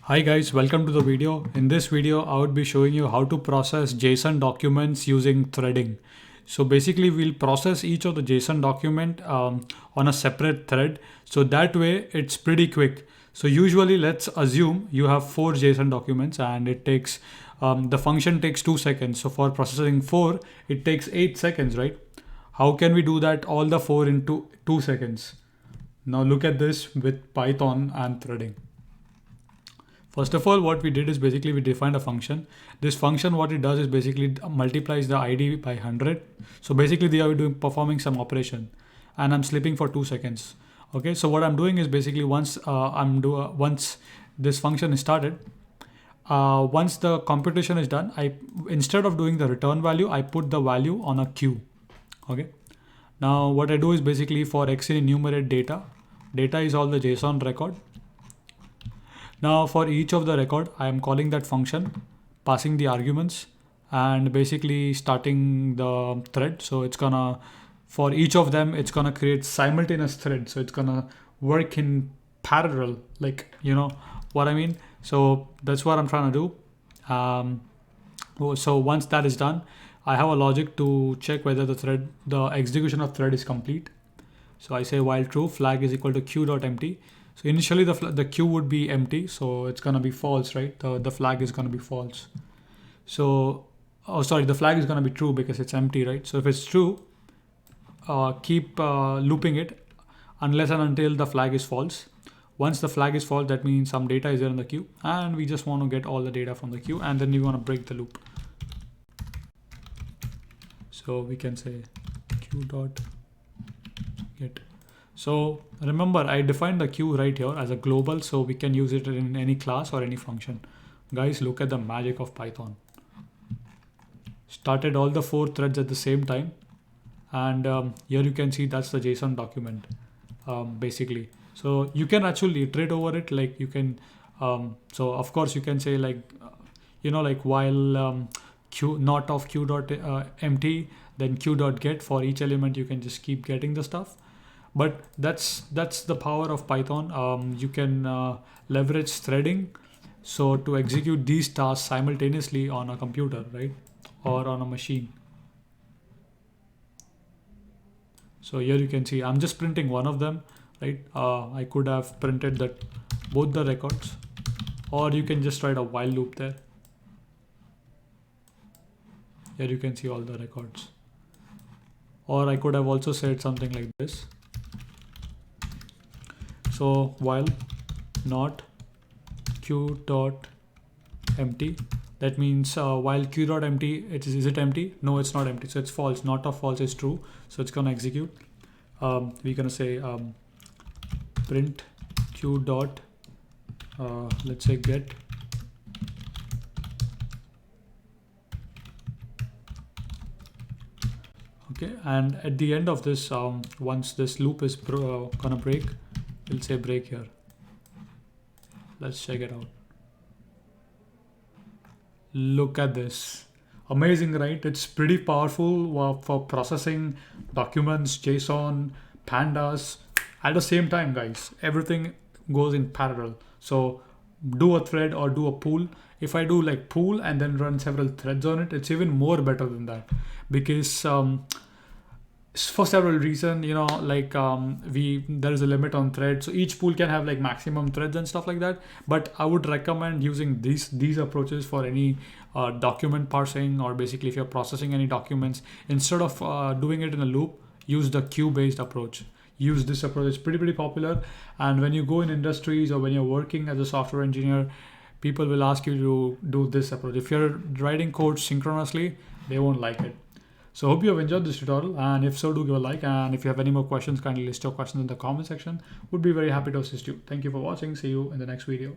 Hi guys, welcome to the video. In this video, I would be showing you how to process JSON documents using threading. So basically we'll process each of the JSON document on a separate thread. So that way it's pretty quick. So usually let's assume you have 4 JSON documents and it takes, the function takes 2 seconds. So for processing 4, it takes 8 seconds, right? How can we do that all the 4 in 2 seconds? Now look at this with Python and threading. First of all, what we did is basically we defined a function. This function, what it does is basically multiplies the ID by 100. So basically they are doing performing some operation and I'm sleeping for 2 seconds. Okay, so what I'm doing is basically once this function is started, once the computation is done, instead of doing the return value, I put the value on a queue. Okay. Now what I do is basically for x enumerate data. Data is all the JSON record. Now for each of the record, I am calling that function, passing the arguments and basically starting the thread. So it's gonna, for each of them, it's gonna create simultaneous thread. So it's gonna work in parallel, like, you know what I mean? So that's what I'm trying to do. So once that is done, I have a logic to check whether the execution of thread is complete. So I say while true, flag is equal to queue.empty. So initially the queue would be empty, so it's gonna be false, right? The flag is gonna be false. So, oh sorry, the flag is gonna be true because it's empty, right? So if it's true, keep looping it unless and until the flag is false. Once the flag is false, that means some data is there in the queue, and we just want to get all the data from the queue, and then we want to break the loop. So we can say queue dot get. So remember, I defined the queue right here as a global, so we can use it in any class or any function. Guys, look at the magic of Python. Started all the 4 threads at the same time. And here you can see that's the JSON document, basically. So you can actually iterate over it. Like you can, so of course you can say like, like while queue not of queue dot empty, then queue dot get. For each element, you can just keep getting the stuff. But that's the power of Python. You can leverage threading, so to execute these tasks simultaneously on a computer, right, or on a machine. So here you can see I'm just printing one of them, right? I could have printed that both the records, or you can just write a while loop there. Here you can see all the records, or I could have also said something like this. So while not queue dot empty, that means while queue dot empty, is it empty? No, it's not empty. So it's false. Not of false is true. So it's gonna execute. We're gonna say print queue dot let's say get. Okay, and at the end of this, once this loop is gonna break, we'll say break here. Let's check it out. Look at this. Amazing, right? It's pretty powerful for processing documents, JSON, pandas. At the same time, guys, everything goes in parallel. So do a thread or do a pool. If I do like pool and then run several threads on it, it's even more better than that, because for several reasons, like there is a limit on threads, so each pool can have like maximum threads and stuff like that. But I would recommend using these approaches for any document parsing, or basically if you're processing any documents, instead of doing it in a loop, use the queue based approach. Use this approach. It's pretty popular, and when you go in industries or when you're working as a software engineer, people will ask you to do this approach. If you're writing code synchronously, they won't like it. So hope you have enjoyed this tutorial, and if so, do give a like, and if you have any more questions, kindly list your questions in the comment section. Would be very happy to assist you. Thank you for watching. See you in the next video.